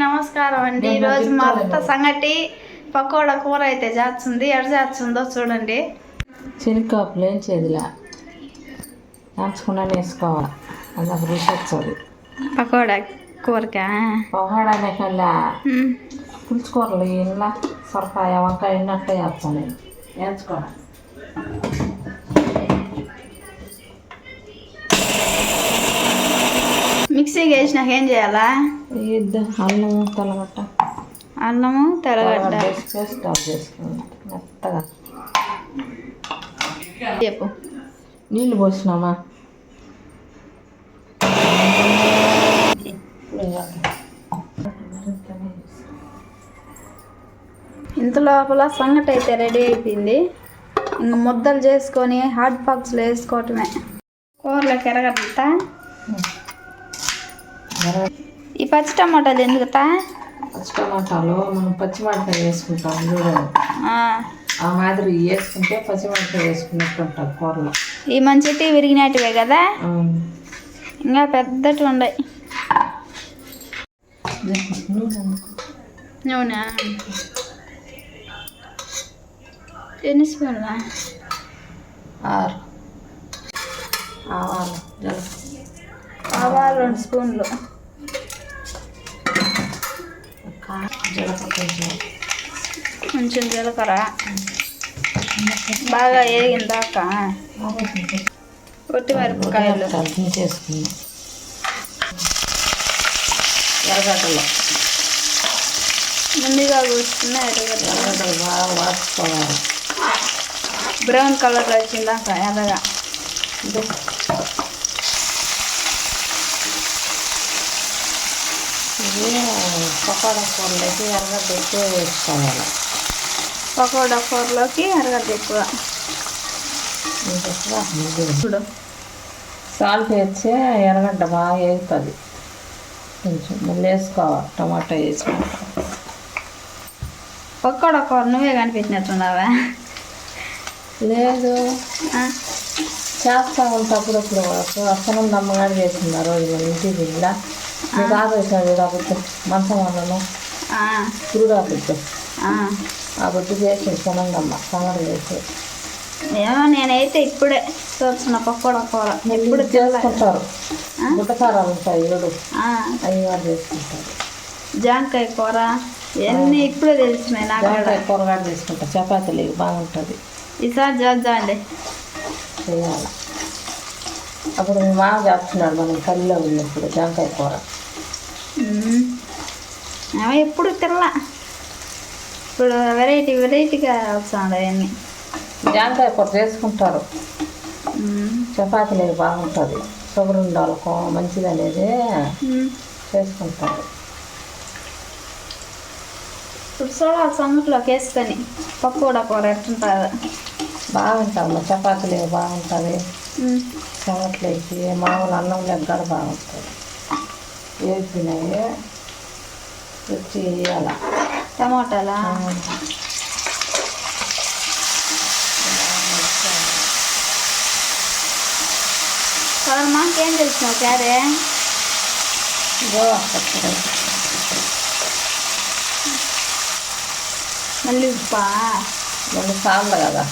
నమస్కారం అండి. ఈరోజు మా అత్త సంగటి పకోడా కూర అయితే చేస్తుంది. ఎడ చేస్తుందో చూడండి. శనగకాపులు ఏం చేదిలా దంచకుండా వేసుకోవాలి, అందుకు రుచి వచ్చేది. పకోడా కూరకా పకోడానే కల్లా పులుచుకూరలు ఇలా సొరకాయ వంకాయ ఉన్నట్టే వేస్తాను నేను వేయించుకోవడం. మిక్సీకి వేసినాక ఏం చేయాలా? అల్లము తెల్లగడ్డ స్టవ్ చేసుకోండి మెత్తగా. చెప్పు. నీళ్ళు పోసినామా ఇంత లోపల సంగటి అయితే రెడీ అయిపోయింది. ఇంకా ముద్దలు చేసుకొని హాట్ బాక్స్లో వేసుకోవటమే. కూరలోకి ఎరగద్దా? ఈ పచ్చి టమాటాలు ఎందుకుతా? పచ్చి టమాటాలు మనం పచ్చిమిరపకాయ వేసుకుంటాం చూడండి, ఆ మాదిరి వేసుకుంటే పచ్చిమిరపకాయ వేసుకున్నట్టు ఉంటుంది కూరలో. ఈ మంచి విరిగినట్టువే కదా, ఇంకా పెద్దటి ఉన్నాయి. నూనె ఎన్ని స్పూన్లా? 6. ఆవాలు 2 స్పూన్లు. కొంచెం జీలకర్ర బాగా వేగిన దాకా ఒట్టి మిరపకాయలు చేసుకున్నాం. ఎర్రగడ్డలు ముందుగా కూర్చున్న ఎర్రగడ్డలు బాగా వాడుకోవాలి. బ్రౌన్ కలర్లో వచ్చిందాక ఎర్రగా. ఇది పకోడా కూరలోకి ఎర్రగడ్డ ఎక్కువ వేసుకోవాలి. పకోడా కూరలోకి ఎర్రగడ్డ ఎక్కువ. ఇప్పుడు సాల్ట్ వేస్తే ఎర్రగడ్డ బాగా వేగుతుంది. కొంచెం మళ్ళీ వేసుకోవాలి టమాటా వేసుకుంటా. పకోడా కూర నువ్వే కనిపించినట్టున్నావా? లేదు, చేస్తా ఉంటా అప్పుడప్పుడు. అసలు అమ్మగారు చేసింది ఆ రోజు మన ఇంటికి ఇలా. మీకు ఆపేసాడు కాబట్టి మంచం వాళ్ళను పురుడు ఆపద్దు ఆ బుద్ధి చేసి సనంగమ్మ సంగడి చేసి. ఏమో నేనైతే ఇప్పుడే చూస్తున్న పకోడా కూర. ఎప్పుడు చేసుకుంటారు, గుట్టకారాలు ఉంటాయి ఏడు అవి వారు చేసుకుంటారు. జాంకాయ కూర ఇవన్నీ ఇప్పుడే తెలిసినాయి నాకు. జాంకాయ కూర కూడా చేసుకుంటారు, చపాతీలు బాగుంటుంది. ఈసారి చేద్దాండి, చేయాలి. అప్పుడు మీ మామ చేస్తున్నాడు మనం కళ్ళలో ఉన్నప్పుడు జాంకాయ కూర. ఎప్పుడు తిరలా, ఇప్పుడు వెరైటీగా వస్తుంది అవన్నీ. జాంకాయ కూర చేసుకుంటారు, చపాతీలు బాగుంటుంది. షుగర్ ఉండాలకు మంచిది అనేది చేసుకుంటారు. ఇప్పుడు చూడాలి సంగట్లోకి వేసుకొని పకోడా కూర ఎట్టుంటుంది. బాగుంటుంది, చపాతీలు బాగుంటుంది. సంగట్లోకి మామూలు అన్నం లెగ్గడ బాగుంటుంది. వేసినాయి వచ్చి వేయాల టమాటాలా. మాకేం తెలిసినావు క్యారే? గోవా పచ్చడి మళ్ళీ ఉప్పా మళ్ళీ సాంబార్ కదా,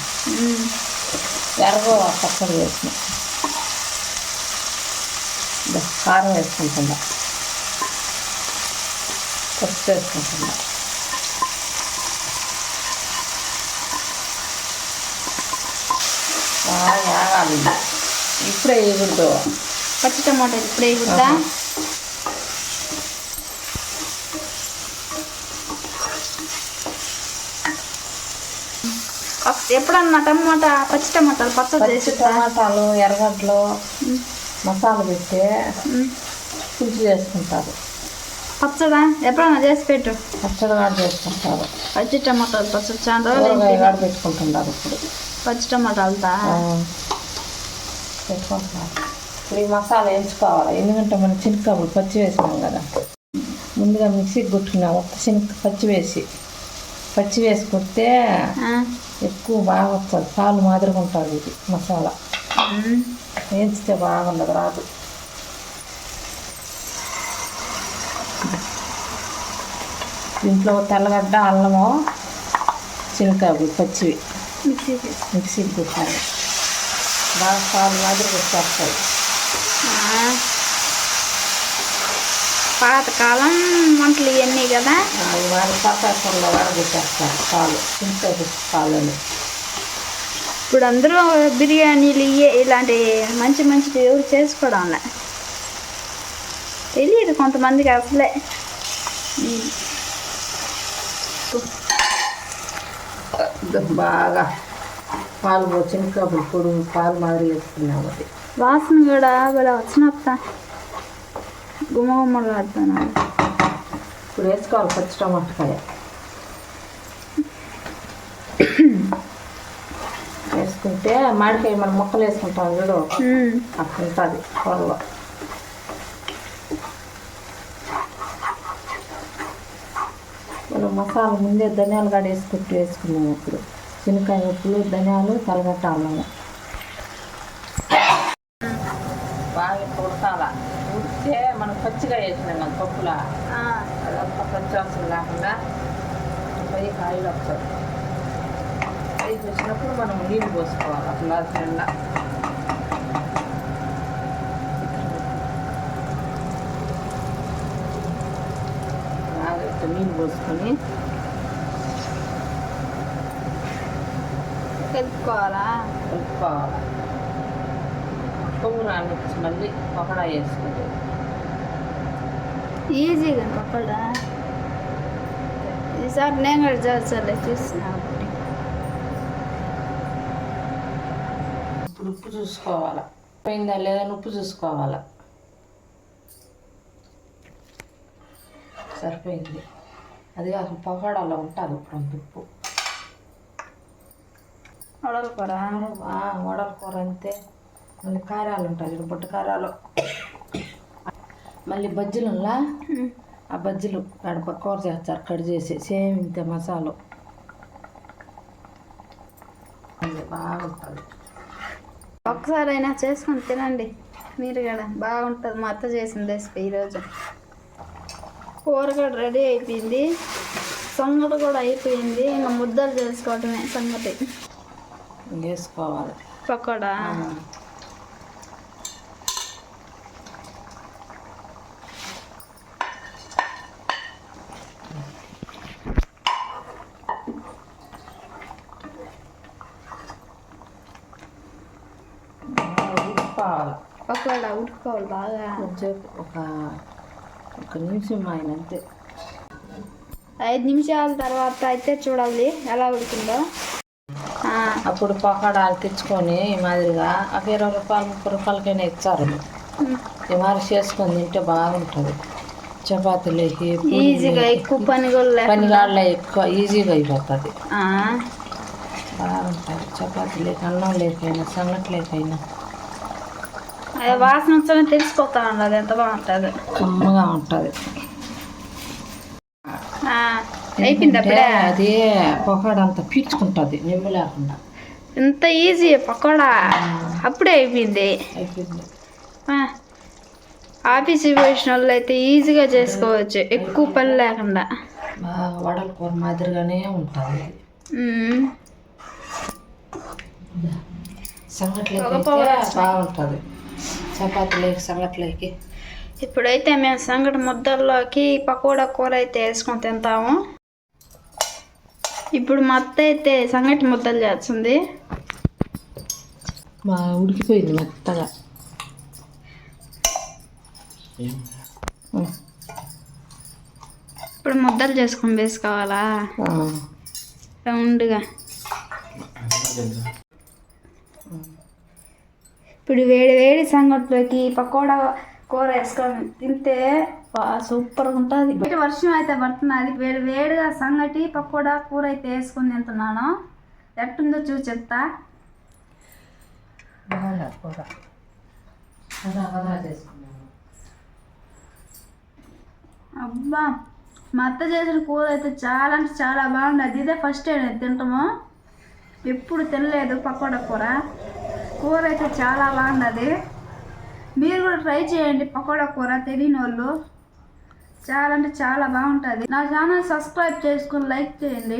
ఎర్రగోవా పచ్చడి వేసిన కారం వేసుకుంటుందా, పసుపు వేసుకుంటుందా. బాగా ఆగాలి, ఇప్పుడే వేయకూడదు. పచ్చి టమాటా ఇప్పుడే వేయకూడదా? ఎప్పుడన్నా పచ్చి టమాటాలు పచ్చడి చేసి టమాటాలు ఎర్రగడ్డలు మసాలా పెట్టి పులుసు చేసుకుంటారు. పచ్చడా ఎప్పుడన్నా చేసి పెట్టు. పచ్చడి కూడా చేసుకుంటారు. పచ్చి టమాటాలు పచ్చడి చాలా రోజులు పెట్టుకుంటున్నారు. ఇప్పుడు పచ్చి టమాటాలతో పెట్టుకుంటున్నారు. ఇప్పుడు ఈ మసాలా వేయించుకోవాలి, ఎందుకంటే మనం శనగకాయలు పచ్చి వేసినాం కదా. ముందుగా మిక్సీకి కొట్టుకున్నాం, పచ్చి వేసి కొడితే ఎక్కువ బాగా వస్తుంది. పాలు మాదిరిగా ఉంటుంది ఇది మసాలా. వేయించితే బాగుండదు, రాదు. దీంట్లో తెల్లగడ్డ అల్లము శనగకాయలు పచ్చివి మిక్సీకి పెట్టాలి. బాగా పాలు మాదిరి పెట్టేస్తాయి. పాతకాలం వంటలు ఇవన్నీ కదా. వారి పాత్రలో వాడబెట్టేస్తారు పాలు శనగకాయ పాలని. ఇప్పుడు అందరూ బిర్యానీలు ఇలాంటి మంచి మంచి ఎవరు చేసుకోవడంలే, తెలియదు కొంతమందికి అసలే. బాగా పాలు శనగకాయ పొడి పాలు మాదిరి వేసుకున్నాము. అది వాసన కూడా భలే వచ్చినత్త గుమ్మగుమ్మలు ఆడుతాను. ఇప్పుడు వేసుకోవాలి పచ్చి టమాటకాయ వేసుకుంటే మామిడికాయ మనం ముక్కలు వేసుకుంటాం చూడు అట్లా ఉంటుంది కూరలో. మనం మసాలా ముందే ధనియాలు కూడా వేసుకున్నాము. ఇప్పుడు శనగకాయ ఉప్పులు ధనియాలు తెల్లగడ్డ అల్లము బాగా ఉడకాల. ఉడితే మనం పచ్చిగా వేసినాం పప్పులా అదంతా పచ్చివాసన లేకుండా పై కాయలు వస్తుంది. పైకి వచ్చినప్పుడు మనం నీళ్ళు పోసుకోవాలి. అట్లా నిండా బాగా నీళ్ళు పోసుకొని కలుపుకోవాలి. కొవ్వు రానిచ్చి మళ్ళీ పకోడా వేసుకుంటే ఈజీగా పకోడా. ఈసారి నేను కూడా చేస్తాలే చూస్తున్నా. ఇప్పుడు ఉప్పు చూసుకోవాలా, పోయిందా లేదా ఉప్పు చూసుకోవాలా. సరిపోయింది. అది అసలు పకోడాలో ఉంటుంది ఇప్పుడు ఉప్పు. వడల కూర వడల కూర అంతే. మళ్ళీ కారాలు ఉంటాయి బొట్టు కారాలు, మళ్ళీ బజ్జీలులా ఆ బజ్జీలు కడప కూర చేస్తారు కట్ చేసి సేమ్ ఇంతే మసాలా బాగుంటుంది. ఒకసారి అయినా చేసుకొని తినండి మీరు కూడా, బాగుంటుంది. మా అత్త చేసింది రెసిపీ ఈరోజు. కూర కూడా రెడీ అయిపోయింది, సంగటి కూడా అయిపోయింది. ఇంకా ముద్దలు చేసుకోవటమే సంగటి. వేసుకోవాలి పకోడా. పకోడా ఉడుకోవాలి బాగా. ఒక నిమిషం ఆయన అంతే. 5 నిమిషాల తర్వాత అయితే చూడాలి ఎలా ఉడికిందో. అప్పుడు పకోడాలు తెచ్చుకొని ఈ మాదిరిగా ఒక 20 రూపాయలు 30 రూపాయలకైనా ఇచ్చారు. ఈ మాదిరి చేసుకొని తింటే బాగుంటుంది. చపాతీలోకి ఈజీగా ఎక్కువ పనిగాళ్ళ ఎక్కువ ఈజీగా అయిపోతుంది. బాగుంటుంది. చపాతీలోకి అన్నం లేకైనా సంగటి లేకైనా వాసన వచ్చి తెలిసిపోతా ఉండదు, ఎంత బాగుంటుంది, కమ్మగా ఉంటుంది. అయిపోయింది అప్పుడే. అది పకోడా అంతా పీల్చుకుంటుంది నిమ్ము లేకుండా. ఇంత ఈజీ పకోడా అప్పుడే అయిపోయింది. ఆఫీస్ పోసిన వాళ్ళు అయితే ఈజీగా చేసుకోవచ్చు, ఎక్కువ పని లేకుండా. వడల కూర మాదిరిగానే ఉంటుంది. సంగట్లోకి బాగుంటుంది, చపాతీలోకి సంగట్లోకి. ఇప్పుడైతే మేము సంగటి ముద్దల్లోకి పకోడా కూర అయితే వేసుకొని తింటాము. ఇప్పుడు మా అత్త అయితే సంగటి ముద్దలు చేస్తుంది. ఉడికిపోయింది మెత్తగా. ఇప్పుడు ముద్దలు చేసుకొని వేసుకోవాలా రౌండ్గా. ఇప్పుడు వేడి వేడి సంగట్లోకి పకోడా కూర వేసుకొని తింటే సూపర్గా ఉంటుంది. బయట వర్షం అయితే పడుతున్నది, వేడి వేడిగా సంగటి పకోడా కూర అయితే వేసుకొని తింటున్నాను. ఎట్టుందో చూసి చెప్తా. అబ్బా, మా అత్త చేసిన కూర అయితే చాలా అంటే చాలా బాగుండదు. ఇదే ఫస్ట్ టైం తింటాము, ఎప్పుడు తినలేదు పకోడా కూర. కూర అయితే చాలా బాగుండదు. మీరు కూడా ట్రై చేయండి పకోడా కూర తెలియని వాళ్ళు. చాలా అంటే చాలా బాగుంటుంది. నా ఛానల్ సబ్స్క్రైబ్ చేసుకుని లైక్ చేయండి.